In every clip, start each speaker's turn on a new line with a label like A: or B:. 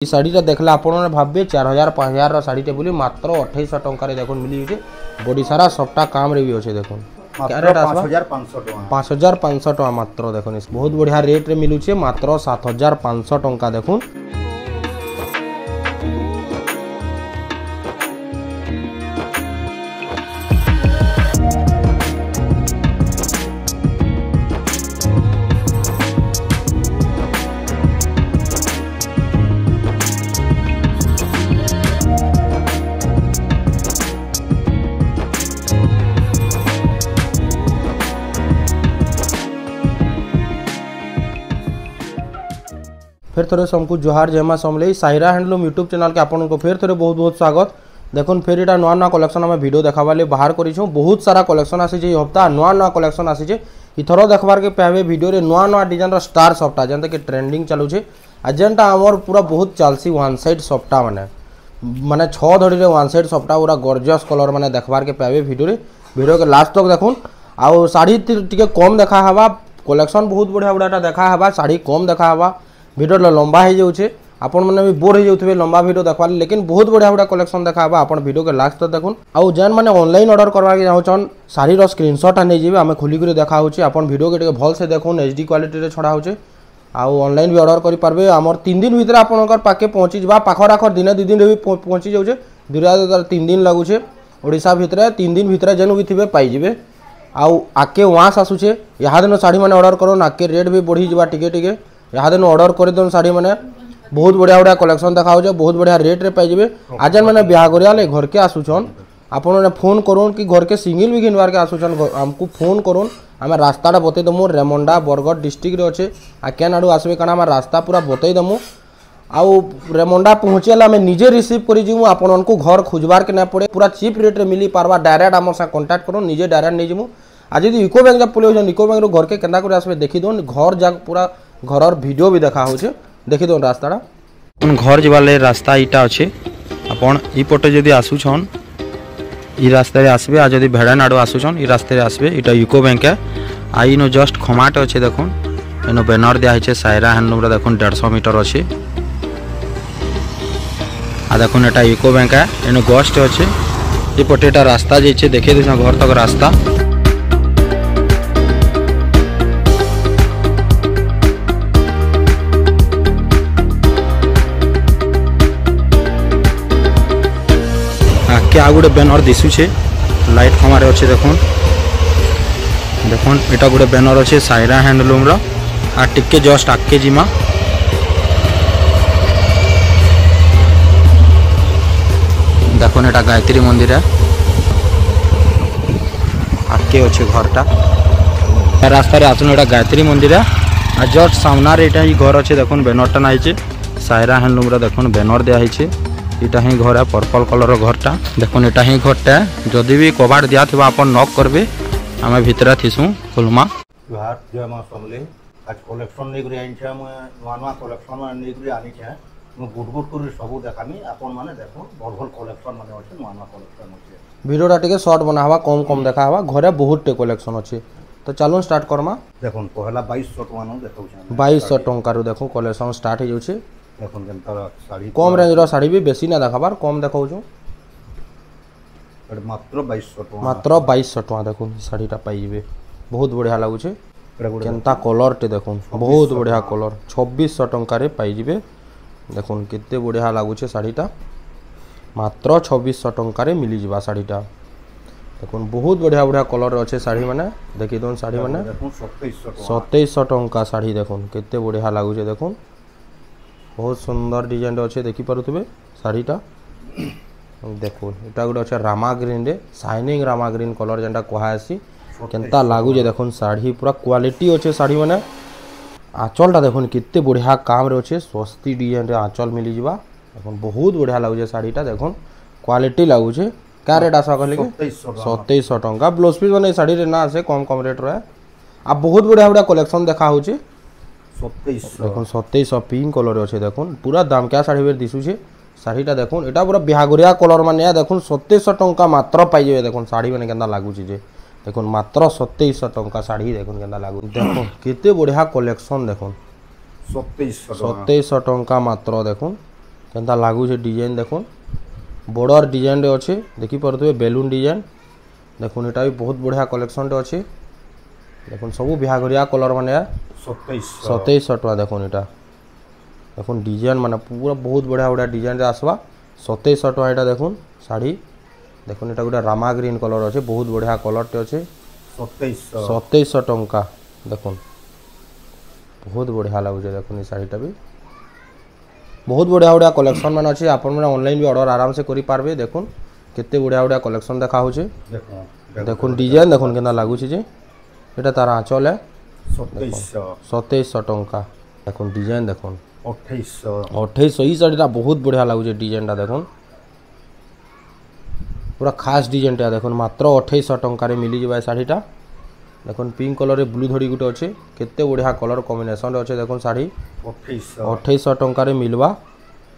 A: शाढ़ीटा देखला आप भावे 4000 5000 शाढ़ीटे बोली मात्र 2800 टंकार देखो मिली जाए बड़ी सारा सबटा काम रे भी अच्छे देखो 5500 टका मात्र देखो बहुत बढ़िया रेट रे मिलूचे मात्र 7500 टंका देखो। फिर थोड़े सबको जोहार जयमा समले साहिरा हैंडलूम यूट्यूब चैनल के आपन को फिर थोड़े बहुत बहुत स्वागत। देखो फिर यहाँ नुआ नुआ कलेक्शन आम भिड देखाबाले बाहर करूँ बहुत सारा कलेक्शन आसी हफ्ता नुआ नुआ कलेक्शन आसी इथर देखबार के पाए भिडियो नुआ नुआ डिजाइन स्टार सफ्टा जेनता कि ट्रेंडिंग चलुचे आ जेनटा आमर पूरा बहुत चलसी वन साइड सफ्टा माने 6 धड़ी वन साइड सफ्टा पूरा गॉर्जियस कलर माने देखबार के पाए भिडियो के लास्ट तक देखुन आउ शाढ़ी टिके कम देखा हवा कलेक्शन बहुत बढ़िया बढ़िया देखा हवा शाढ़ी कम देखा हवा भिडियो लंबा हो जाऊे आपण मैंने भी बोर हो जाते लंबा वीडियो देखा लेकिन बहुत बढ़िया बढ़िया कलेक्शन देखा आपण वीडियो के लास्ट तक देखुन आउ जेन मैंने ऑनलाइन ऑर्डर करवा चाहन शाढ़ीर स्क्रीनशॉट नहीं जी आम खोलिक देखा आपण वीडियो के भल से देखुन एचडी क्वालिटी छड़ा हो आउ ऑनलाइन भी ऑर्डर करेंगे आमर 3 दिन भितर आपंकर पाखे पहुँची जा पाखर आखर दिन 2 दिन भी पहुँची जाऊे दूरा 3 दिन लगुचे ओडिशा भितर 3 दिन भितर जेन भी थे पाइबे आउ आके वास आसूचे यहाँ दिन शाढ़ी मैंने ऑर्डर करो आके रेट भी बढ़ी जा टिके यहाँ दिन ऑर्डर कर दिन शाढ़ी मैंने बहुत बढ़िया बढ़िया कलेक्शन देखा बहुत बढ़िया रेट रे पाइबे आज मैंने बिहागरिया घर के आसुचन आपने फोन करूँ कि घर के सिंगल भी घिनवार के आसुचन आमको फोन करूँ आम रास्ता बतई दमु रेमुंडा बरगढ़ डिस्ट्रिक्ट अच्छे आ केन आड़ू आसबे कारण आम रास्ता पूरा बतई दमु आउ रेमुंडा पहुँचेला आम निजे रिसीव कर आपको घर खोजबार के ना पड़े पूरा चीप रेट रे मिली पार्बा डायरेक्ट आम सा कंटाक्ट करूँ निजे डायरेक्ट नहीं जीमु आज यदि इको बैंक जब पलि इको बैंक घर के केन्दा कर आसबे देखी दौन घर जाक पूरा घर वीडियो भी देखा होचे देखी दौन रास्ता घर जबाले रास्ता इटा अच्छे आपन इपटे जदि आसुछन ई रास्ते आसबे आ जदि भेड़ान आड़ो आसुछन ई रास्ते आसबे इटा यूको बैंक है आई नो जस्ट खमाट अच्छे देखुन एनो बैनर दिया है सायरा हैंडलूम रे देखुन 150 मीटर अच्छे आ देखुन एटा यूको बैंक है एनो गोस्ट अच्छे इपटे एटा रास्ता जे देखे दिस घर तक रास्ता आगे आ गोटे बैनर दिशुचे लाइट खमारे अच्छे देखुन देखुन एटा गोटे बैनर अच्छे सायरा हैंडलूम रो आ टिके जस्ट आके जिमा देखुन एटा गायत्री मंदिर है आके अच्छे घरटा रास्ता रे आसुन एटा गायत्री मंदिर है आ जस्ट सामना रे एटा ही घर अच्छे देखुन बैनरटा नाइचे सायरा हैंडलूम रो देखुन बैनर दिया है इटा ही घर है पर्पल कलर घरटा देखो इटा ही घरटा जदि भी कबाड़ दिया थी आप नॉक करबे आम भितर थीसु खुलमा
B: बिहार जय मां समले आज कलेक्शन नहीं करी आइन छे नुआ नुआ कलेक्शन नहीं करी आनी छे गुड गुड कर सब देखामी आपन माने देखो भल भल कलेक्शन माने अछि नुआ नुआ कलेक्शन अछि
A: वीडियोटा टिके शॉर्ट बना हवा कम कम देखा हवा घरे बहुत टे कलेक्शन अछि तो चलो स्टार्ट करमा
B: देखो पहला 2200 टका नो देखौ छे
A: 2200 टंका रो देखो कलेक्शन स्टार्ट हो जाउछे
B: देखो जनता साड़ी
A: कम रेंज रो साड़ी भी बेसी ना देखाबार कम देखौ छु
B: मात्र 2200 टका
A: मात्र 2200 टका देखो साड़ीटा पाइबे बहुत बढ़िया लागु छे केनता कलर टे देखो बहुत बढ़िया कलर 2600 टंका रे पाइबे देखो केते बढ़िया लागु छे साड़ीटा मात्र 2600 टंका रे मिली जिबा साड़ीटा देखो बहुत बढ़िया बढ़िया कलर अच्छे साड़ी माने देखि दोन साड़ी माने 2700 टंका साड़ी देखो केते बढ़िया लागु छे देखो बहुत सुंदर डिजाइन अच्छे देखी पारे शाढ़ीटा देखो इटा गोटे अच्छे रामा ग्रीन रे शाइनिंग रामा ग्रीन कलर जेनटा कहासी केनता लागुजे देखो शाढ़ी पूरा क्वालिटी अच्छे शाढ़ी माने आंचलटा देखो कितने बढ़िया काम रे अच्छे सस्ती डिजाइन रे आंचल मिली जिबा देखो बहुत बढ़िया लागुजे शाढ़ीटा देखो क्वालिटी लागुचे क्या रेट आसा कहले 2700 टंका ब्लाउज पीस बने शाढ़ी रे ना आसे कम कम रेट रे आ बहुत बढ़िया बढ़िया कलेक्शन देखा होचे
B: 2700
A: देखो 2700 पिंक कलर अच्छे देखो पूरा दाम क्या शाढ़ी बेर दिशुचे शाढ़ीटा देखो एटा पूरा बिहागरिया कलर माने देखो 2700 टंका मात्र पाइबे देखो शाढ़ी माने केनता लागुची जे देखो मात्र 2700 टंका शाढ़ी देखो केनता लागु देखो केते बढ़िया कलेक्शन देखो
B: 2700
A: टंका मात्र देखो केनता लागुचे डिजाइन देखुन बॉर्डर डिजाइन रे अच्छे देखि पारुथबे बेलून डिजाइन देखुन एटा भी बहुत बढ़िया कलेक्शन रे अच्छे देखुन सब बिहाघरिया कलर माने 2700 टका देखुन एटा देखुन डिजाइन माने पूरा बहुत बढ़िया बढ़िया डिजाइन रे आसवा 2700 टका एटा देखुन साड़ी देखुन एटा गोटे रामा ग्रीन कलर अच्छे बहुत बढ़िया कलर टे अच्छे 2700 टका देखुन बहुत बढ़िया लगुचे देखुन ये शाढ़ीटा भी बहुत बढ़िया बढ़िया कलेक्शन मान अच्छे आपण मैंने ऑनलाइन भी ऑर्डर आराम से करि पारबे देखुन केते बढ़िया बढ़िया कलेक्शन देखा होचे देखुन डिजाइन देखुन केना लागुचे जे एटा तार आंचल है 2700 टका देखुन डिजाइन देखुन 2800 ई शाढ़ीटा बहुत बढ़िया लागुचे डिजाइनटा देखुन पूरा खास डिजाइनटा देखुन मात्र 2800 टका रे मिली जबा शाढ़ीटा देखुन पिंक कलर रे ब्लू धड़ी गुटे अच्छे केते बढ़िया कलर कॉम्बिनेशन रे अच्छे देखुन शाढ़ी 2800 टका रे मिलवा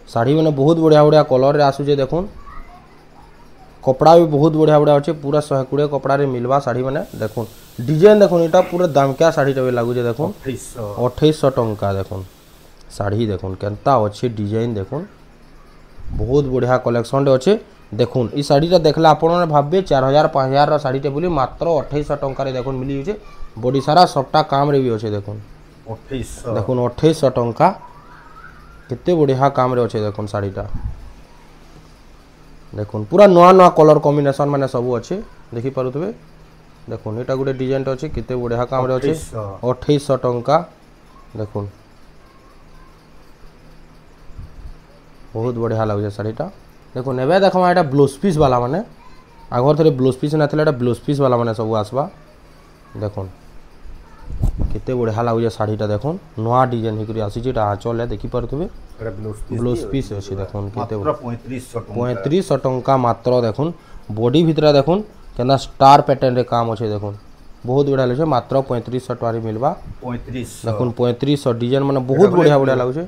A: शाढ़ी मैंने बहुत बढ़िया बढ़िया कलर रे आसुचे देखुन कपड़ा भी बहुत बढ़िया बढ़िया अच्छे पूरा 120 कपड़ा रे मिलवा शाढ़ी मैंने देखुन डिजाइन देखुन एटा पूरा दामकिया शाढ़ीटा भी लागुचे देखुन 2800 टका देखुन शाढ़ी देखुन केनता अच्छे डिजाइन देखुन बहुत बढ़िया कलेक्शन रे अच्छे देखुन ई शाढ़ीटा देखला आपण माने भाबबे 4000 5000 रा शाढ़ीटे बोली मात्र 2800 टका रे देखुन मिली होचे बॉडी सारा सबटा काम रे भी अच्छे देखुन 2800 देखुन 2800 टका केते बढ़िया काम रे अच्छे देखुन शाढ़ीटा देखुन पूरा नवा नवा कलर कॉम्बिनेशन माने सब अच्छे देखि पारुथबे देखुन एटा गुटे डिजाइन अच्छे केते बढ़िया काम रे अच्छे 2800 टका देखुन बहुत बढ़िया लागुचे शाढ़ीटा देखो नेबे देखमा एटा ब्लाउज पीस वाला माने आगर थरे ब्लाउज पीस नथिले एटा ब्लाउज पीस वाला माने सब आसबा देखुन केते बढ़िया लागुचे शाढ़ीटा देखुन नवा डिजाइन हिकरी आसी जेटा आंचल है देखि पारथबे
B: एटा
A: ब्लाउज पीस अछि देखुन केते
B: मात्र
A: 3500 टका मात्र देखुन बॉडी भितरा देखुन केना स्टार पैटर्न रे काम अछि देखुन बहुत बढ़िया लागुचे मात्र 3500 टका रे मिलबा 3500 देखुन 3500 डिजाइन माने बहुत बढ़िया बढ़िया लागुचे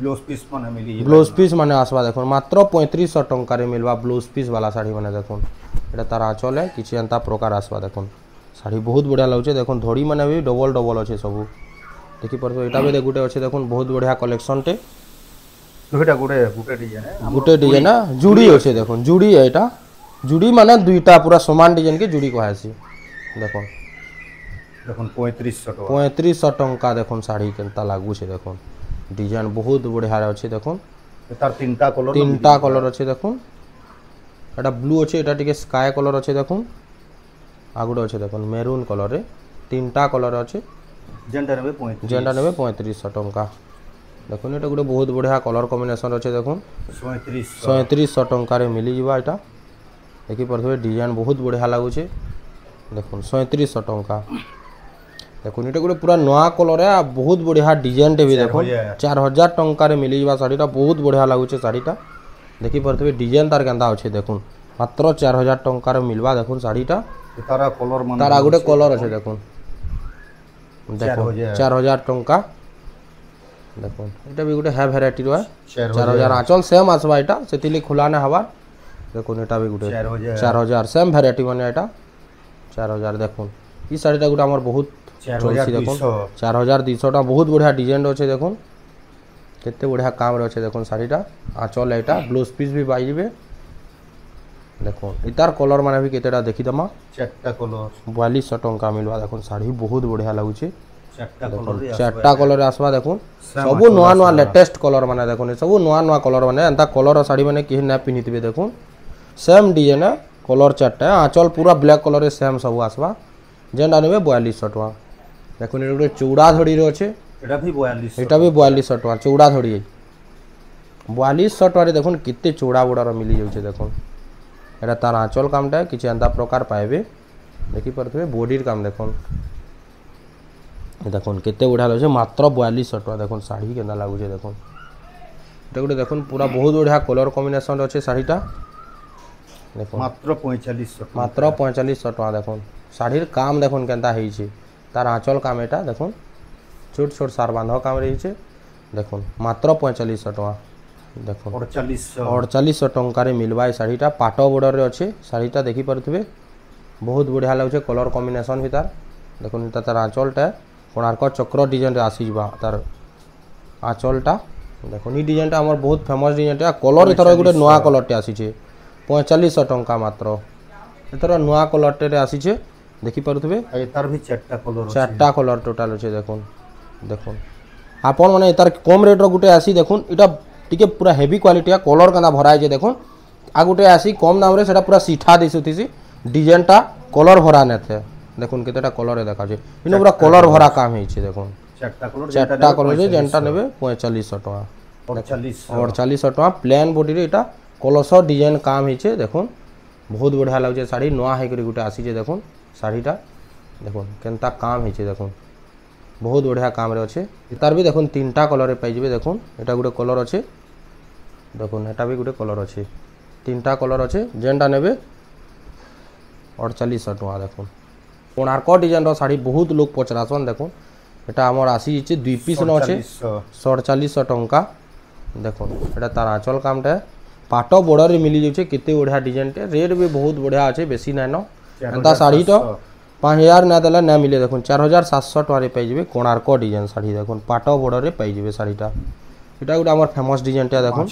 A: ब्लाउज पीस माने आसबा देखुन मात्र 3500 टका रे मिलबा ब्लाउज पीस वाला शाढ़ी माने देखुन एटा तार आंचल है किछि एंता प्रकार आसबा देखुन शाढ़ी बहुत बढ़िया लागुचे देखुन धड़ी माने भी डबल डबल अच्छे सब देखि परबो एटा भी गुटे अच्छे देखुन बहुत बढ़िया कलेक्शन टे
B: दुटा गुटे
A: डिजाइन है जुड़ी अच्छे देखुन जुड़ी है एटा जुड़ी माने दुईटा पूरा समान डिजाइन के जुड़ी कहैसी देखुन
B: देखुन 3500
A: टका देखुन शाढ़ी केनता लागू छे देखुन डिजाइन बहुत बढ़िया अच्छे देखुन
B: तार तीनटा
A: कलर अच्छे देखुन एटा ब्लू अच्छे एटा टिके स्काई कलर अच्छे देखुन आगुडे अच्छे देखुन मेरून कलर रे तीनटा कलर अच्छे
B: जेंडा नेबे
A: 3500 टका देखुन एटा गुटे बहुत बढ़िया कलर कॉम्बिनेशन अच्छे देखुन 3700 टका रे मिली जिबा एटा देखि परथबे डिजाइन बहुत बढ़िया लागू छे देखुन 3700 टका देखुन एटा गोटे पूरा नवा कलर है बहुत बढ़िया डिजाइन टे भी देखुन 4000 टका रे मिली जिबा शाढ़ीटा बहुत बढ़िया लागुचे शाढ़ीटा देखि परथबे डिजाइन तार केंदा अछि देखुन मात्र 4000 टका रे मिलबा देखुन शाढ़ीटा
B: तारा कलर मन
A: तारा गोटे कलर अछि देखुन 4000 टका देखुन एटा भी गोटे है वैरायटी रो 4000 आंचल सेम आसबा एटा सेतिली खुला ना हवा देखुन एटा भी गोटे 4000 सेम वैरायटी माने एटा 4000 देखुन ई शाढ़ीटा गोटे हमर बहुत चलसी देखुन 4200 टा बहुत बढ़िया डिजाइन अच्छे देखुन केते बढ़िया काम रे अच्छे देखुन शाढ़ीटा आंचल एटा ब्लाउज पीस भी पाइबे देखुन इतार कलर माने भी केतेटा देखि दमा
B: चारटा कलर
A: 4200 टका मिलवा देखुन शाढ़ी बहुत बढ़िया लागुचे चारटा कलर आसबा देखुन सब नवा नवा लेटेस्ट कलर माने देखुन सब नवा नवा कलर माने एंता कलर शाढ़ी माने केहि ना पिनितबे देखुन सेम डिजाइन है कलर चारटा आंचल पूरा ब्लैक कलर रे सेम सब आसबा जेंडा नेबे 4200 टका देखुन ए गोटे चौड़ा धड़ी रे अच्छे
B: एटा भी
A: 4200 टका चौड़ा धड़ी 4200 टका रे देखुन केते चौड़ा बड़ा मिली जाउछे देखुन एटा तार आंचल कामटा किछि एंता प्रकार पाइबे देखि परथबे बॉडी काम देखुन देखुन केते बढ़िया लागछे मात्र 4200 टका देखुन शाढ़ी केना लागुछे देखुन एटा गोटे देखुन पूरा बहुत बढ़िया कलर कॉम्बिनेशन अच्छे शाढ़ीटा देखुन
B: मात्र
A: 4500 टका देखुन शाढ़ीर काम देखुन केनता हेइछे तार आंचल काम एटा देखुन छोट छोट सार बांध काम रही देखुन मात्र 4500 टका देखुन 4800 टका रे मिलबा शाढ़ीटा पाट बॉर्डर रे अच्छे शाढ़ीटा देखि पारुथबे बहुत बढ़िया लागुचे कलर कॉम्बिनेशन भी तार देखुन तार आंचलटा कोणार्क चक्र डिजाइन रे आसी जबा तार आंचलटा देखो ये डिजाइनटा आमर बहुत फेमस डिजाइनटा कलर एथर गोटे नुआ कलरटे आसीचे 4500 टंका मात्र एथर नुआ कलरटे आसीचे देखि पारुथबे
B: एतार भी
A: चारटा कलर टोटाल अच्छे देखुन देखुन आपण मैंने तार कम रेट्र गोटे आसी देखुन इटा टिके पूरा हेवी क्वालिटी कलर केना भरा है देखुन आ गोटे आसी कम दाम रे सेटा पूरा सीठा दिसुथीसी डिजाइनटा कलर भरा नेथे देखुन केतेटा कलर देखा छै इनो पूरा कलर भरा काम है देखुन चारटा कलर रे जेंटा नेबे 4500 टका 4800 टका प्लेन बॉडी रे इटा कलस डिजाइन काम है देखुन बहुत बढ़िया लागै साड़ी नवा है गोटे आसी देखुन शाढ़ीटा देखुन केनता काम है देखुन बहुत बढ़िया काम रे अच्छे तार भी देखुन 3टा कलर रे पाइबे देखुन एटा गोटे कलर अच्छे देखुन एटा भी गोटे कलर अच्छे 3टा कलर अच्छे जेनटा नेबे 4800 टका देखुन कोणार्क डिजाइन रो साड़ी बहुत लोग पचरासन देखुन एटा हमर आसी जे 2 पीस न अच्छे 4700 टंका देखुन एटा तार आंचल कामटा पाटो बॉर्डर रे मिली जाउछे केते बढ़िया डिजाइन टे रेट भी बहुत बढ़िया अच्छे बेसी नै न एंता शाढ़ी तो 5000 ना देला ना मिले देखुन 4700 टका पाइबे कोणार्क डिजाइन शाढ़ी देखुन पाटो बॉर्डर रे पाइबे शाढ़ीटा एटा गोटे हमर फेमस डिजाइन टा देखुन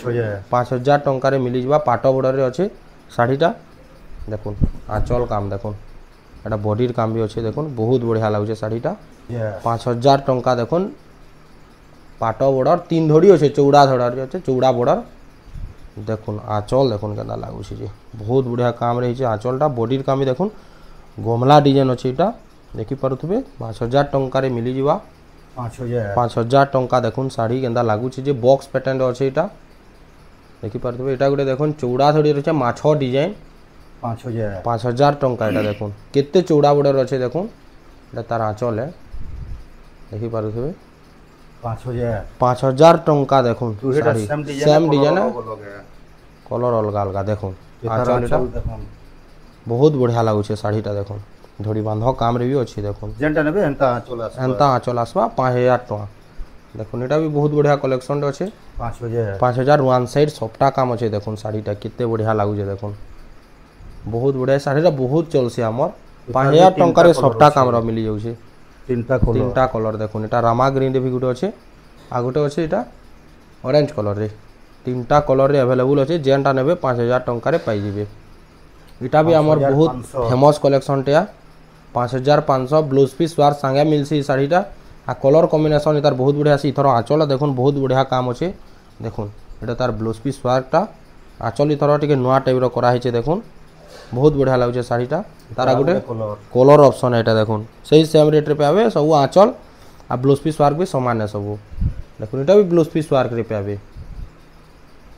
A: 5000 टंका रे मिली जबा पाटो बॉर्डर रे अच्छे शाढ़ीटा देखुन आंचल काम देखुन एटा बॉडीर काम भी अच्छे देखुन बहुत बढ़िया लागुछे शाढ़ीटा 5000 टंका देखुन पाटो बॉर्डर 3 धड़ी अच्छे चौड़ा धड़ार अच्छे चौड़ा बॉर्डर देखुन आंचल देखुन केना लागुछे जे बहुत बढ़िया काम रही छे आंचलटा बॉडीर काम भी देखुन गमला डिजाइन अच्छे एटा देखि पारुथबे 5000 टंका रे मिली जिवा 5000 टंका देखुन साड़ी केंदा लागुछे जे बॉक्स पैटर्न रे अच्छे एटा देखि पारुथबे एटा गुटे देखुन चौड़ा धड़ी रहे माछो डिजाइन 5000 टंका एटा देखुन केते चौड़ा बॉर्डर अच्छे देखुन एटा तार आंचल है देखि पारुथबे 5000 टंका देखुन सेम डिजाइन कलर अलग अलग देखुन आंचल बहुत बढ़िया लागुछे शाढ़ीटा देखुन धड़ी बांध काम रे भी अच्छी देखुन
B: जेंटा नेबे एंता आंचल
A: आसबा 5000 टका देखुन एटा भी बहुत बढ़िया कलेक्शन अच्छे 5000 वन साइड सबटा काम अच्छे देखुन शाढ़ीटा केते बढ़िया लागुछे देखुन बहुत बढ़िया शाढ़ीटा बहुत चलसी हमर 5000 टंका रे सबटा काम रा मिली जाउछे तीनटा कलर देखुन एटा रामा ग्रीन रे भी गुटे अच्छे आ गुटे अच्छे एटा ऑरेंज कलर रे 3टा कलर रे अवेलेबल अच्छे जेनटा नेबे 5000 टंका रे पाई जिबे इटा भी हमर बहुत फेमस कलेक्शन टे 5500 ब्लाउज पीस वार संगे मिलसी शाढ़ीटा आ कलर कॉम्बिनेशन इतार बहुत बढ़िया सी इथर आंचल देखुन बहुत बढ़िया काम अच्छे देखुन एटा तार ब्लाउज पीस वारटा आंचल इथर टिके नुआ टाइप रो करा हिचे देखुन बहुत बढ़िया लागुछे शाढ़ीटा तारा गुटे कलर ऑप्शन एटा देखुन सही सेम रेट रे पावे सब आंचल आ ब्लाउज पीस वार भी समान है सब देखुन एटा भी ब्लाउज पीस वार रे पावे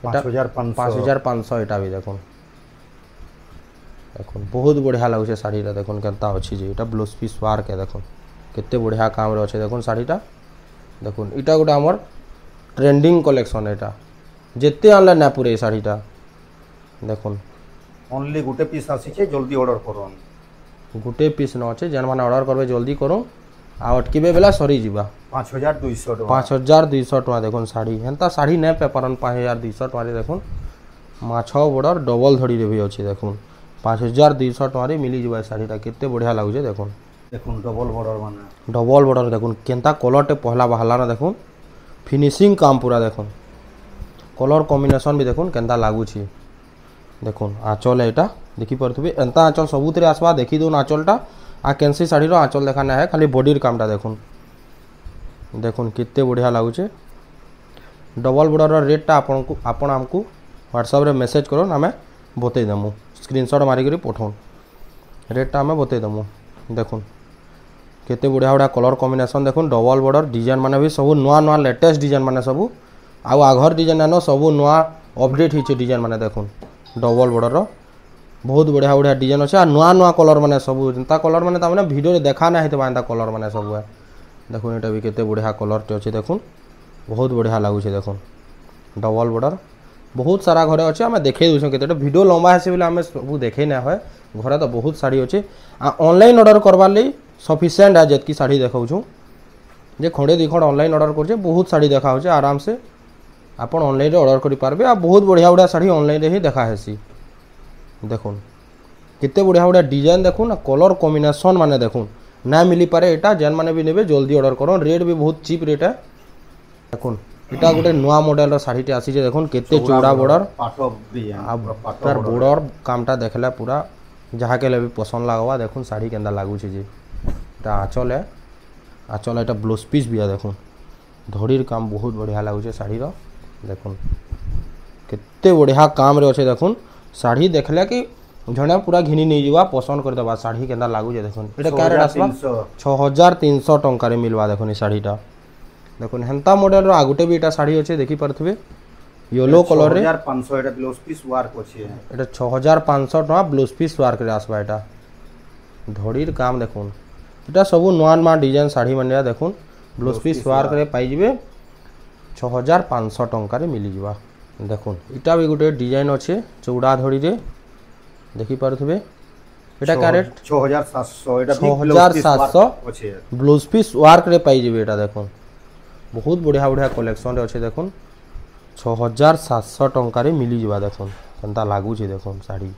A: 5500 एटा भी देखुन देखुन बहुत बढ़िया लागुछे शाढ़ीटा देखुन केनता अछि जे एटा ब्लाउज पीस वार के देखुन केते बढ़िया काम रे अछि देखुन शाढ़ीटा देखुन इटा गोटे हमर ट्रेंडिंग कलेक्शन एटा जेते आनले ना पूरे शाढ़ीटा देखुन
B: ओनली गुटे पीस आसी छे जल्दी ऑर्डर करन
A: गुटे पीस न अछि जेन माने ऑर्डर करबे जल्दी करू आ अटकीबे बेला सरी जीवा
B: 5200
A: टका देखुन शाढ़ी हेंता शाढ़ी नै पे परन 5200 टका रे देखुन माछो बॉर्डर डबल धड़ी रे भी अछि देखुन 5200 टका रे मिली जीवा शाढ़ीटा केते बढ़िया लागुछे देखुन डबल बॉर्डर देखुन केनता कलर टे पहला बहला ना देखुन फिनिशिंग काम पूरा देखुन कलर कॉम्बिनेशन भी देखुन केनता लागुछि देखुन आंचल एटा देखि परथबे एंता आंचल सबुतरे आसबा देखि दोन आंचलटा आ कैंसी शाढ़ी रो आंचल देखा ना है खाली बॉडीर कामटा देखुन देखुन केते बढ़िया लागुछे डबल बॉर्डर रो रेटटा आपण हमकु व्हाट्सएप रे मैसेज करो हमें बतै दमु स्क्रीनशॉट मारी करी पठौन रेटटा हमें बतै दमु देखुन केते बढ़िया बढ़िया कलर कॉम्बिनेशन देखुन डबल बॉर्डर डिजाइन माने भी सब नुआ नुआ लेटेस्ट डिजाइन माने सब आ आघर डिजाइन आनो सब नुआ अपडेट हिचे डिजाइन माने देखुन डबल बॉर्डर रो बहुत बढ़िया बढ़िया डिजाइन अच्छे आ नुआ नुआ कलर माने सब एंता कलर माने तामाने वीडियो रे देखा ना हेतबा एंता कलर माने सब है देखुन एटा भी केते बढ़िया कलर टे अच्छे देखुन बहुत बढ़िया लागुछे देखुन डबल बॉर्डर बहुत सारा घरे अच्छे आम देखे दूसरे केते वीडियो लंबा हेसे बोले आम सब देखे ना है घरे तो बहुत शाढ़ी अच्छे आ ऑनलाइन ऑर्डर करवार लई सफिशिएंट है जेतकी शाढ़ी देखाऊँ जे खंडे दी खंड ऑनलाइन ऑर्डर करछे बहुत शाढ़ी देखा होचे आराम से आपण ऑनलाइन रे ऑर्डर करि पारबे आ बहुत बढ़िया बढ़िया शाढ़ी ऑनलाइन रे ही देखा हेसी देखुन केते बढ़िया बढ़िया डिजाइन देखुन आ कलर कॉम्बिनेशन माने देखुन ना मिली पारे एटा जेन माने भी नेबे जल्दी ऑर्डर करो रेट भी बहुत चीप रेट है देखुन এটা গোটে নূয়া মডেলর শাড়িটি আসিছে দেখুন কেতে চৌড়া বর্ডর
B: পাট ডিজাইন
A: তার বর্ডর কামটা দেখলে পুরা যাহাকে হেলে ବି ପସନ୍ଦ লাগবা দেখুন শাড়ি কেନ୍ତା লাগুছে যে এটা আঁচল এটা ব্লাউজ পিস ବି দেখুন ধড়ির কাম বহুত বঢ়িয়া লাগুছে শাড়ির দেখুন কেতে বঢ়িয়া কামরে অছে দেখুন শাড়ি দেখলে কি জনে পুরা ঘিনি নেই যাওয়া পছন্দ করে দেবা শাড়ি কেন্তা লাগুছে দেখুন এটা কা রেট আসবা 6300 টঙ্কারে মিলবা দেখুন এই শাড়িটা দেখুন হেন্তা মডেলর আগুটে भी এটা শাড়ি আছে দেখি পারথিবে येलो कलर रे
B: 6500 এটা ব্লাউজ পিস ওয়ার্ক আছে
A: এটা 6500 টাকা ব্লাউজ পিস ওয়ার্ক রে আসবা এটা ধড়ির কাম দেখুন এটা সবু নয়া ডিজাইন শাড়ি মানে দেখুন ব্লাউজ পিস ওয়ার্ক রে পাই যাবে 6500 টঙ্কা রে মিলি যাবা দেখুন এটা भी গুটে ডিজাইন আছে চৌড়া ধড়ি রে দেখি পারথিবে এটা কা রেট
B: 6700 এটা
A: 6700 আছে ব্লাউজ পিস ওয়ার্ক রে পাই যাবে এটা দেখুন বহুত বঢ়িয়া বঢ়িয়া কালেকশন রে আছে দেখুন 6700 টঙ্কারে মিলি যাবা দেখুন কেনতা লাগুছে দেখুন শাড়ি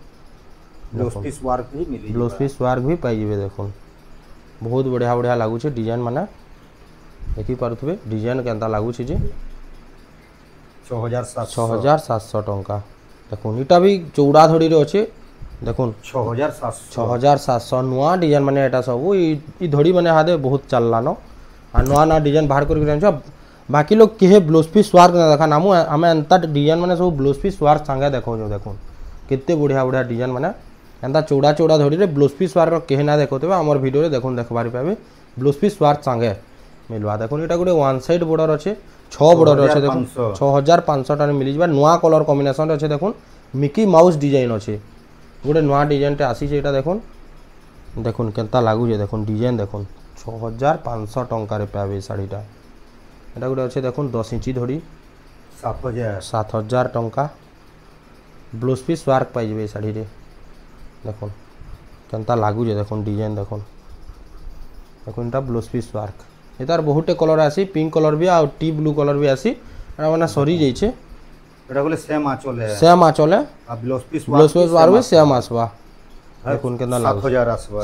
B: ব্লাউজ পিস ওয়ার্ক भी মিলি
A: ব্লাউজ পিস ওয়ার্ক भी পাই যাবে দেখুন বহুত বঢ়িয়া বঢ়িয়া লাগুছে ডিজাইন মানে দেখি পারুথবে ডিজাইন কেনতা লাগুছে যে 6700 টঙ্কা দেখুন এটা भी চৌড়া ধড়ি রে আছে দেখুন 6700 নয়া ডিজাইন মানে এটা সব ই ধড়ি মানে হাদে বহুত চাললানো আর নয়া ডিজাইন বাহার করে জানছ बाकी लोग केहे ब्लाउज पिस वार्क ना देखा नामु आमे एंता डिजाइन माने सब ब्लाउज पिस वार्क संगे देखो जो देखो केते बढ़िया बढ़िया डिजाइन माने एंता चौड़ा चौड़ा धड़ी रे ब्लाउज पिस वार्क केहे ना देखोते हमर वीडियो रे देखुन देखबार पाबे ब्लाउज पिस वार्क संगे मिलवा देखुन एटा गुटे वन साइड बॉर्डर अछि 6 बॉर्डर अछि देखुन 6500 टाने मिली जबा नया कलर कॉम्बिनेशन अछि देखुन मिकी माउस डिजाइन अछि गुटे नया डिजाइन टे आसी छै एटा देखुन देखुन केनता लागु जे देखुन डिजाइन देखुन 6500 टंका रे पाबे साड़ीटा এটা গোটে আছে দেখুন 10 ইঞ্চি ধড়ি 7000 টঙ্কা ব্লাউজ পিস ওয়ার্ক পাই যাবে শাড়ি রে দেখুন কেনতা লাগুছে দেখুন ডিজাইন দেখুন দেখুন এটা ব্লাউজ পিস ওয়ার্ক এটার বহুতে কলর আসি পিঙ্ক কলর भी আর টি ব্লু কলর भी আসি এটা মানে সরি যাইছে
B: এটা বলে সেম আঁচলে আর ব্লাউজ পিস
A: ওয়ার্ক भी সেম আসবা দেখুন কেনতা লাগু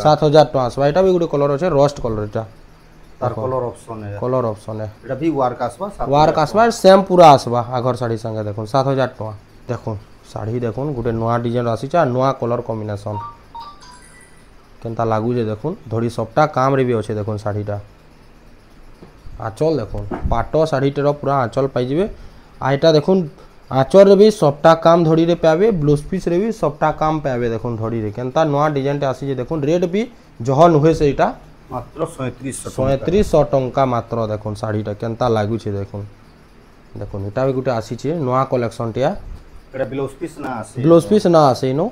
A: 7000 টাকা আসবা এটা भी গোটে কলর আছে রস্ট কলর এটা
B: तार कलर ऑप्शन है एटा भी
A: वार्क आसबा सेम पूरा आसबा आगर साड़ी संगे देखुन 7000 टका देखुन साड़ी देखुन गुटे नया डिजाइन आसी छ नया कलर कॉम्बिनेशन केनता लागु जे देखुन धड़ी सबटा काम रे भी अछि देखुन साड़ीटा आंचल देखुन पाटो साड़ीटर पूरा आंचल पाई जिवे आ एटा देखुन आंचल रे भी सबटा काम धड़ी रे पाबे ब्लाउज पीस रे भी सबटा काम पाबे देखुन धड़ी रे केनता नया डिजाइन टे आसी जे देखुन रेट भी जहन हुए से एटा
B: मात्र 3700
A: टंका मात्र देखुन साड़ीटा केनता लागु छे देखुन देखुन एटा भी गुटे आसी छे नया कलेक्शन टिया
B: एटा ब्लाउज पीस ना
A: आसे नो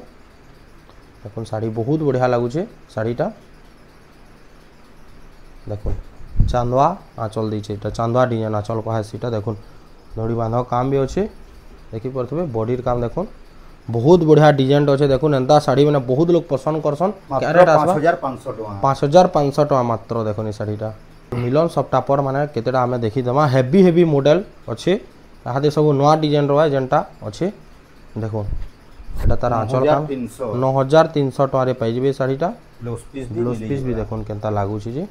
A: देखुन साड़ी बहुत बढ़िया लागु छे साड़ीटा देखुन चांदवा आंचल दै छे एटा चांदवा डिजाइन आंचल कहा सीटा देखुन धड़ी बांधा काम भी अच्छे देखि परथबे बॉडीर काम देखुन बहुत बढ़िया डिजाइन अच्छे देखुन एंता साड़ी मैंने बहुत लोग पसंद करसन 5500 टका मात्र देखुन ई साड़ीटा मिलन सप्ता पर माने केतेटा हमें देखि दमा हेवी मॉडल अच्छे आहादे सब नया डिजाइन रहा जेनटा अच्छे देखुन एटा तार आंचल काम 9300 टका रे पाई जेबे साड़ीटा ब्लाउज पीस भी देखुन केनता लागु छी जे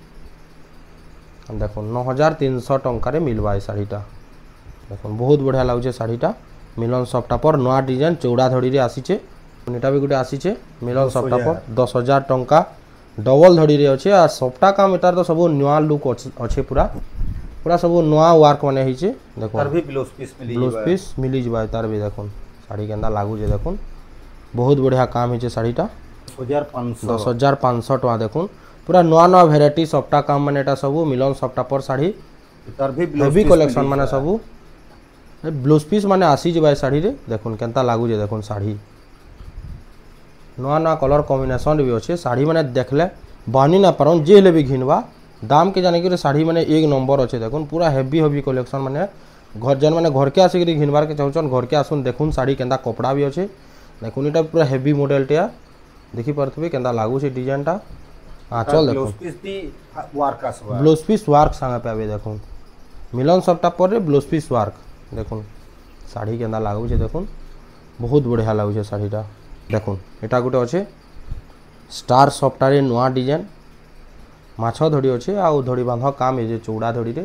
A: देखुन 9300 टका रे मिलबा ई साड़ीटा देखुन बहुत बढ़िया लागु छे साड़ीटा मिलन सप्ता पर नया डिजाइन चौड़ा धड़ी रे आसी छे एटा भी गुटे आसी छे मिलन सप्ता पर 10000 टंका डबल धड़ी रे अच्छे आ सप्ता काम एटार तो सब नया लुक अच्छे पूरा पूरा सब नया वर्क माने ही छे देखो
B: तार भी ब्लाउज
A: पीस मिली जबा तार भी देखुन साड़ी केंदा लागु जे देखुन बहुत बढ़िया काम ही छे साड़ीटा 10500 टका देखुन पूरा नया वैरायटी सप्ता काम माने एटा सब मिलन सप्ता पर साड़ी
B: तार भी
A: हेवी कलेक्शन माने सब ब्लाउज पीस माने आसी जबा साड़ी रे देखुन केनता लागु जे देखुन साड़ी नया कलर कॉम्बिनेशन भी अच्छे साड़ी माने देखले बानी ना पारन जे ले भी घिनवा दाम के जाने कि साड़ी माने एक नंबर अच्छे देखुन पूरा हेवी कलेक्शन माने घर जन माने घर के आसिक घिनबार के चाहछन घर के आसुन देखुन साड़ी केनता कपड़ा भी अच्छे देखुन एटा पूरा हेवी मॉडल टिया देखि परथबे केनता लागु छे डिजाइनटा आंचल देखुन ब्लाउज पीस वार्क संगे पाबे देखुन मिलन सप्ता पर ब्लाउज पीस वार्क देखुन साड़ी केनता लागु छे देखुन बहुत बढ़िया लागु छे साड़ीटा देखुन एटा गुटे अच्छे स्टार सफ्टारे नया डिजाइन माछ धड़ी अच्छे आ धड़ी बांध काम है चौड़ा धड़ी रे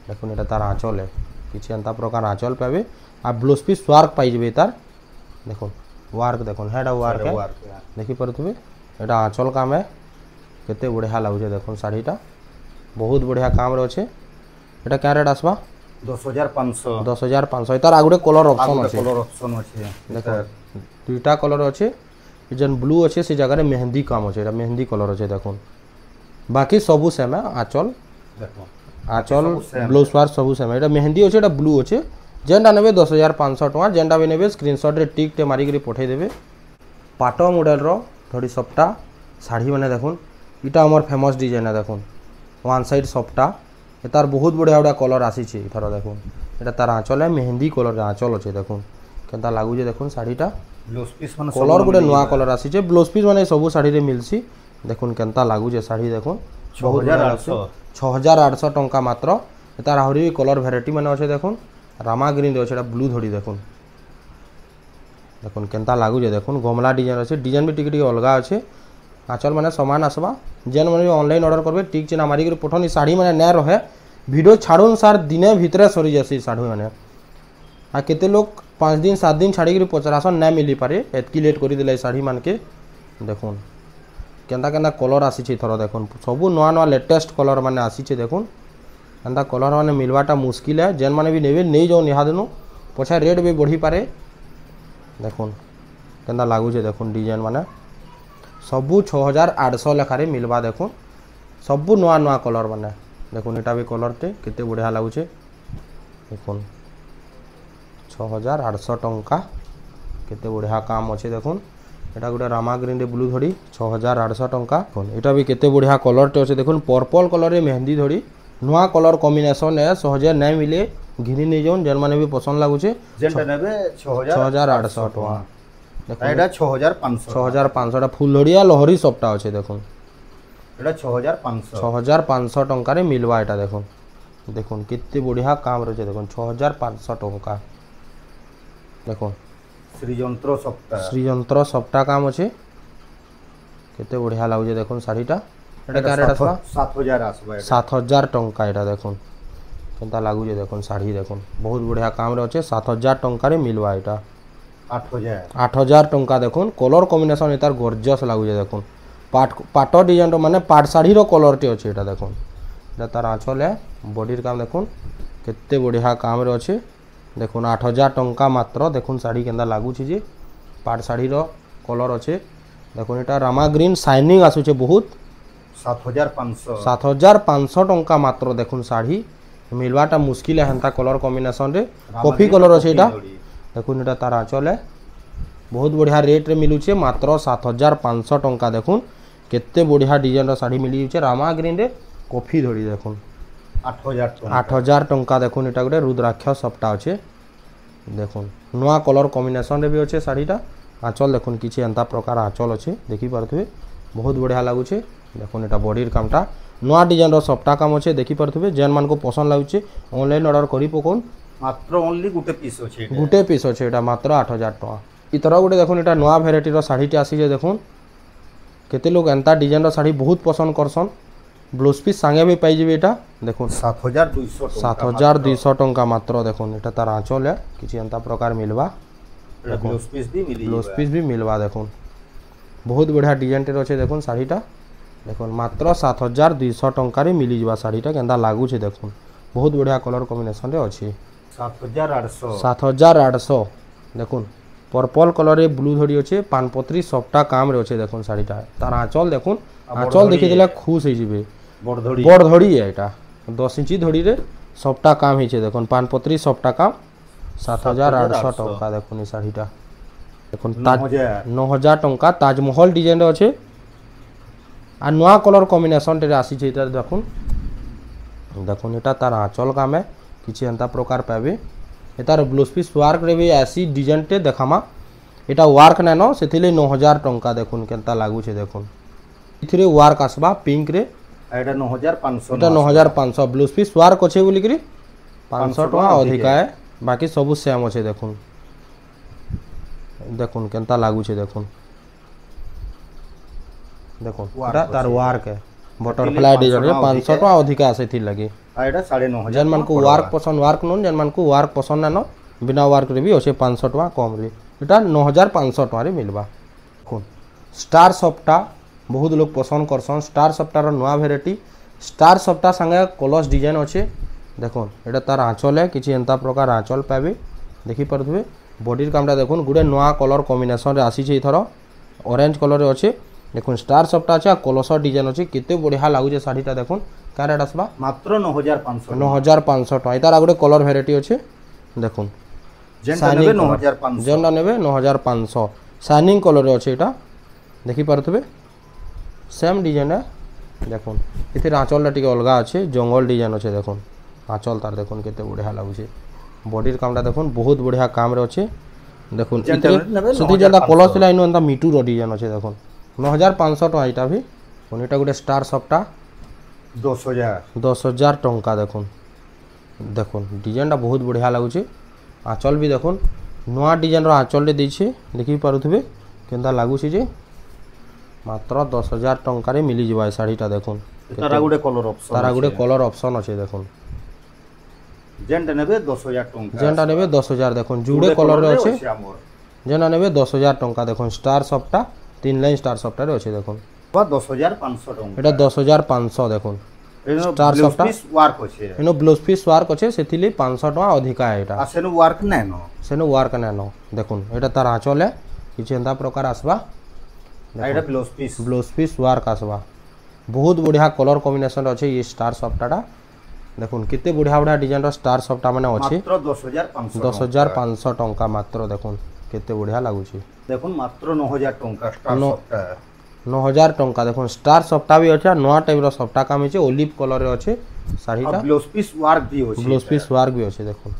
A: देखुन एटा तार आंचल है किसी एंता प्रकार आंचल पाइबे आ ब्लाउज पीस वार्क पाइबे तार देखो वार्क देखो हेडा वार्क है देखि परथुबे एटा आंचल काम है केते बढ़िया लागुचे देखो साड़ीटा बहुत बढ़िया काम रे अच्छे एटा क्या रेट आसबा 10,500 तार आगुडे कलर ऑप्शन अच्छे देखो दुईटा कलर अच्छे जेन ब्लू अच्छे से जगह मेहंदी काम अच्छे एटा मेहंदी कलर अच्छे देखो बाकी सबू सेम है आंचल आंचल ब्लाउज वार सबू सेम एटा मेहंदी अच्छे एटा ब्लू अच्छे जेनटा नेबे 10,500 टका जेनटा भी नेबे स्क्रीनशॉट रे टिक टे मारिक पठे देबे पाटो मॉडल रो थोड़ी सप्ता साड़ी माने देखुन इटा हमर फेमस डिजाइन है देखुन वन साइड सप्ता तार बहुत बढ़िया बढ़िया कलर आसी थर देखुन एटा तार आंचल है मेहंदी कलर आंचल अच्छे देखुन केनता लागुचे देखुन साड़ीटा
B: ब्लाउज पीस माने
A: कलर गोटे नुआ कलर आसी ब्लाउज पीस माने सब साड़ी रे मिलसी देखुन केनता लागुचे साड़ी देखुन 6,800 टंका मात्र तार आहरी कलर भेराइटी माने अच्छे देखुन रामा ग्रीन अच्छे ब्लू धड़ी देखुन देखुन केनता लागुचे देखुन गमला डिजाइन अच्छे डिजाइन भी टिके अलगा अच्छे आंचल माने सामान आसबा जेन मैंने ऑनलाइन ऑर्डर करबे टिक चिन्ह मारिक पठनी साड़ी मैंने न रहे वीडियो छाड़ुन सार दिने भितर सरी जासी साड़ी मैंने आ केते लोग 5 दिन 7 दिन छाड़ी पचरासन न मिली पारे एतकी लेट कर दिले साड़ी मान के देखुन केनता केनता कलर आसी थर देखुन सबू नुआ नुआ लेटेस्ट कलर माने आसी देखुन एंता कलर माने मिलवाटा मुश्किल है जेन माने भी नेबे नहीं जाओ निहादनु पछा रेट भी बढ़ी पारे देखुन केनता लागुचे देखुन डिजाइन माने सबू 6,800 लेखारे मिलवा देखुन सबू नुआ नुआ कलर माने देखुन एटा भी कलर टे केते बढ़िया लागुचे देखुन 6,800 टंका केते बढ़िया काम अच्छे देखुन एटा गोटे रामा ग्रीन रे ब्लू धड़ी 6,800 टंका एटा भी केते बढ़िया कलर टे अच्छे देखुन पर्पल कलर रे मेहंदी धड़ी नुआ कलर कॉम्बिनेशन है सहजे नहीं मिले घिनी नहीं जाऊन जेन माने भी पसंद लागुचे 6,800 टका एटा 6,500 फुल धड़िया लहरी सबटा अच्छे देखुन एटा 6,500 टंका रे मिलवा एटा देखुन देखुन केते बढ़िया काम रहे देखुन 6,500 टंका देखुन श्रीयंत्र सप्ता काम अच्छे केते बढ़िया लागुचे देखुन साड़ीटा एटा क्या रेट आसबा 7,000 टंका एटा देखुन केनता लागुचे देखुन साड़ी देखुन बहुत बढ़िया काम रे अच्छे 7,000 टंका रे मिलवा एटा 8,000 टंका देखुन कलर कॉम्बिनेशन एतार गॉर्जियस लागुचे देखुन पाट डिजाइन माने पाट साड़ी रो कलर टे अच्छे एटा देखुन एटा तार आंचल है बॉडी काम देखुन केते बढ़िया काम रे अच्छे देखुन 8,000 टंका मात्र देखुन साड़ी केनता लागुची जे पाट साड़ी रो कलर अच्छे देखुन एटा रामा ग्रीन शाइनिंग आसुचे बहुत 7,500 टंका मात्र देखुन साड़ी मिलवाटा मुश्किल है हेंता कलर कॉम्बिनेशन रे कॉफी कलर अच्छे एटा देखुन एटा तार आंचल है बहुत बढ़िया रेट रे मिलुचे मात्र 7,500 टंका देखुन केते बढ़िया डिजाइन रो साड़ी मिली छे रामा ग्रीन रे कॉफी धड़ी देखुन 8,000 टंका देखुन एटा गोटे रुद्राक्ष सप्ता अच्छे देखुन नुआ कलर कॉम्बिनेशन रे भी अच्छे साड़ीटा आंचल देखुन किछि एंता प्रकार आंचल अच्छे देखि पारथुबे बहुत बढ़िया लागुचे देखुन एटा बॉडीर कामटा नुआ डिजाइन रो सप्ता काम अच्छे देखि पारथुबे जेन मान को पसंद लागुचे ऑनलाइन ऑर्डर करी पकोन
B: मात्र ओनली गुटे पीस
A: अच्छे एटा मात्र 8,000 टका इतर गोटे देखुन एटा नुआ भेराइटी रो साड़ीटे आसी जे देखुन केते लोग एंता डिजाइन रो साड़ी बहुत पसंद करसन ब्लाउज पीस संगे भी पाई जेबे एटा देखुन 7,200 टंका मात्र देखुन एटा तार आंचल है किछि एंता प्रकार मिलवा
B: ब्लाउज
A: पीस भी मिलवा देखुन बहुत बढ़िया डिजाइन टे अच्छे देखुन साड़ीटा देखुन मात्र 7,200 टंका रे मिली जीवा साड़ीटा केंता लागुचे देखुन बहुत बढ़िया कलर कॉम्बिनेशन रे अच्छे 7,800 देखुन पर्पल कलर रे ब्लू धड़ी अच्छे पानपत्री सबटा काम रे अच्छे देखुन साड़ीटा तार आंचल देखुन आंचल देखि देला खुश हो जिबे बड़ धड़ी है एटा 10 इंची धड़ी रे सबटा काम हिचे देखुन पानपत्री सबटा काम 7,800 टंका देखुन ई साड़ीटा देखुन 9,000 टंका ताजमहल डिजाइन रे अच्छे आ नुआ कलर कॉम्बिनेशन टे आसी छे इधर देखुन देखुन एटा तार आंचल काम है किछि एंता प्रकार पाबे एतार ब्लाउज पीस वार्क रे भी ऐसी डिजाइन टे देखामा एटा वार्क नानो सेथिले 9,000 टंका देखुन केनता लागु छे देखुन इथिरे वार्क आसबा पिंक रे
B: एटा 9,500
A: एटा 9,500 ब्लाउज पीस वार्क अछि बोली करी 500 टका अधिक है बाकी सब सेम अछि देखुन देखुन केनता लागु छे देखुन देखो तार वार्क है बटरफ्लाई डिजाइन 500 टका अधिक आसे थी लगे
B: আর এটা 9,500
A: जेन मान को वर्क पसंद वर्क नोन जेन मान को वर्क पसंद ना बिना वर्क रे भी अच्छे 500 टका कम रे एटा 9500 टका रे मिलबा देखुन स्टार सफ्टा बहुत लोग पसंद करसन स्टार सफ्टार नुआ भेराइटी स्टार सफ्टा संगे कलर्स डिजाइन अच्छे देखुन एटा तार आँचल है किसी एंता प्रकार आँचल पाबे देखि पारुथबे बॉडी कामटा देखुन गुडे नुआ कलर कॉम्बिनेशन रे आसी छे इथर ऑरेंज कलर रे अच्छे देखुन स्टार सफ्टा अच्छे कलसर डिजाइन अच्छे केते बढ़िया लागुचे साड़ीटा देखुन क्या रेट आसबा
B: मात्र 9,500
A: 9,500 टका तार गोटे कलर भेराइटी अच्छे देखुन
B: जेनटा नेबे 9,500
A: जेनटा नेबे 9,500 शाइनिंग कलर रे अच्छे एटा देखि पारुथबे सेम डिजाइन है देखुन इथिर आँचल टी अलगा अच्छे जंगल डिजाइन अच्छे देखुन आँचल तार देखुन केते बढ़िया लागुचे बॉडी कामटा देखुन बहुत बढ़िया काम रे अच्छे देखुन इथे जेनता कलर थिला इनो एंता मीटू रो डिजाइन अच्छे देखुन 9,500 टका एटा भी कोनिटा गोटे स्टार सफ्टा 10,000 टंका देखुन देखुन डिजाइनटा बहुत बढ़िया लागुचे आँचल भी देखुन नुआ डिजाइन रो आँचल रे देछे देखि पारुथबे केनता लागुचे जे मात्र 10,000 टंका रे मिली जबा साड़ीटा देखुन
B: तारा गुडे
A: कलर ऑप्शन अच्छे देखुन
B: जेनटा नेबे 10,000 टंका
A: जेनटा नेबे 10,000 देखुन जुड़े कलर रे अच्छे जेना नेबे 10,000 टंका देखुन स्टार सफ्टा 3 लाइन स्टार सफ्टा रे अच्छे देखुन
B: 10,500 टंका
A: एटा 10,500 देखुन स्टार सफ्टा
B: वर्क अच्छे
A: एनो ब्लाउज पीस वर्क अच्छे सेथिली 500 टका अधिका है एटा
B: आसेनु वर्क नै न
A: सेनो वर्क नै न देखुन एटा तार आँचल है किछि एंता प्रकार आसबा
B: एटा ब्लाउज
A: पीस वर्क आसबा बहुत बढ़िया कलर कॉम्बिनेशन अच्छे ये स्टार सफ्टाटा देखुन केते बढ़िया बढ़िया डिजाइन रो स्टार सफ्टा माने अच्छे
B: मात्र
A: 10,500 टंका मात्र देखुन केते बढ़िया लागुची
B: देखुन मात्र 9,000 टंका स्टार सफ्टा
A: 9,000 टंका देखुन स्टार सफ्टा भी अच्छे नवा टाइप रो सफ्टा काम है ओलिव कलर रे अच्छे साड़ीटा
B: ब्लाउज पीस वर्क भी अच्छे
A: ब्लाउज पीस वर्क भी अच्छे देखुन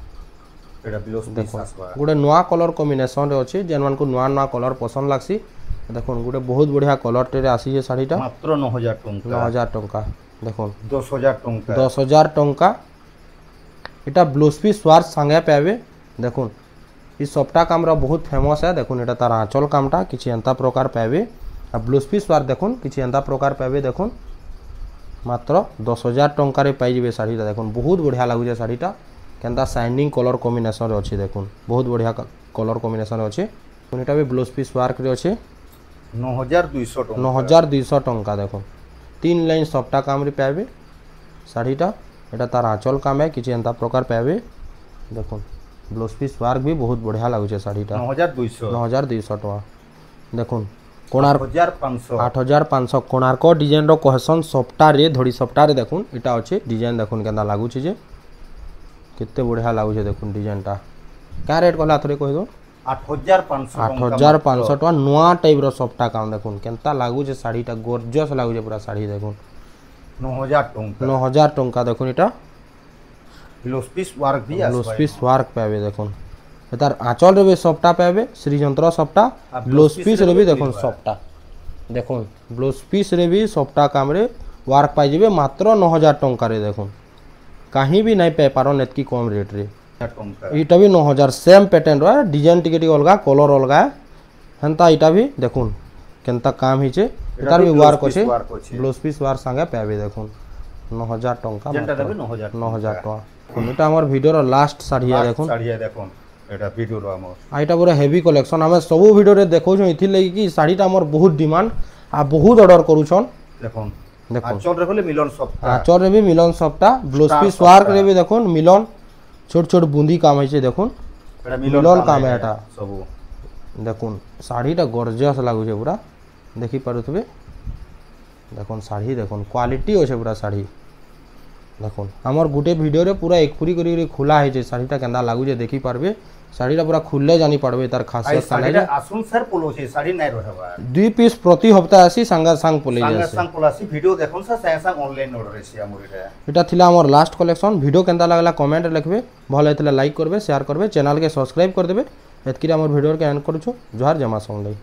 B: एटा ब्लाउज पीस आसबा
A: गोटे नुआ कलर कॉम्बिनेशन रे अच्छे जेन मान को नुआ कलर पसंद लागसी देखुन गोटे बहुत बढ़िया कलर टे आसी है साड़ीटा
B: मात्र 9,000 टंका
A: 9,000 टंका देखुन
B: 10,000 टंका
A: 10,000 टंका एटा ब्लाउज पीस वर्क संगे पाबे देखुन ई सफ्टा काम रा बहुत फेमस है देखुन एटा तार आँचल कामटा किछि एंता प्रकार पाबे आ ब्लाउज पीस वर्क देखुन किछि एंता प्रकार पाबे देखुन मात्र 10,000 टंका रे पाई जेबे साड़ीटा देखुन बहुत बढ़िया लागुचे साड़ीटा केनता शाइनिंग कलर कॉम्बिनेशन रे अछि देखुन बहुत बढ़िया कलर कॉम्बिनेशन रे अछि कोनिटा भी ब्लाउज पीस वर्क रे अछि
B: 9,200 टंका
A: 9,200 टंका देखुन 3 लाइन सफ्टा काम रे पाबे साड़ीटा एटा तार आँचल काम है किछि एंता प्रकार पाबे देखुन ब्लाउज पीस वर्क भी बहुत बढ़िया लागुचे साड़ीटा 9,200 टका देखुन कोणार्क 8,500 कोणार्क डिजाइन रो कहसन सफ्टा रे धड़ी सफ्टा रे देखुन एटा अच्छे डिजाइन देखुन केनता लागुचे जे केते बढ़िया लागुचे देखुन डिजाइनटा का रेट कहला थोड़े कहि दो 8,500 टका नुआ टाइप रो सफ्टा काम देखुन केनता लागुचे साड़ीटा गोर्जियस लागुचे पूरा साड़ी देखुन 9,000 टंका देखुन एटा
B: ब्लाउज पीस वर्क भी
A: ब्लाउज पीस वर्क पाबे देखुन तार आँचल रे भी सफ्टा पाबे श्रीजंत्र सफ्टा ब्लाउज पीस रे भी देखुन सफ्टा देखुन ब्लाउज पीस रे भी सफ्टा काम रे वर्क पाई जेबे मात्र 9,000 टंका रे देखुन कहीं भी नहीं पाई पारन एतकी कम रेट रे इटा भी 9,000 सेम पैटर्न रो डिजाइन टिके अलगा कलर अलगा हेंता इटा भी देखुन केनता काम हिचे तार भी वर्क अछि ब्लाउज पीस वर्क संगे पाबे देखुन 9,000 टंका
B: जेनटा देबे 9,000
A: टका कोनटा हमर वीडियो रो लास्ट साड़ी है देखुन
B: एटा वीडियो रो हमर
A: आइटा पूरा हेवी कलेक्शन हमें सब वीडियो रे देखौ छ इथि लगी कि साड़ीटा हमर बहुत डिमांड आ बहुत ऑर्डर करू छन
B: देखुन आंचल रे बोले मिलन सफ्टा
A: आंचल रे भी मिलन सफ्टा ब्लाउज पीस वर्क रे भी देखुन मिलन छोट छोट बूंदी काम है देखुन मिलन काम है एटा
B: सब
A: देखुन साड़ीटा गॉर्जियस लागु छे पूरा देखि पारुथबे देखुन साड़ी देखुन क्वालिटी होछे पूरा साड़ी देखुन हमर गुटे वीडियो रे पूरा एक पूरी करी खुला है जे साड़ीटा केंदा लागु जे देखि पारबे साड़ीटा पूरा खुलले जानी पड़बे तार खासियत काले
B: आसुन सर पोलो छे साड़ी नै रहबा
A: 2 पीस प्रति हफ्ता आसी संगा संग पोले जासी
B: संगा संग पोलासी वीडियो देखुन सा संग ऑनलाइन ऑर्डर रे छी हमर
A: एटा थिला हमर लास्ट कलेक्शन वीडियो केंदा लागला कमेंट लिखबे भल हेतले लाइक करबे शेयर करबे चैनल के सब्सक्राइब कर देबे एतकी हमर वीडियो के एंड करू छु जोहार जमा संग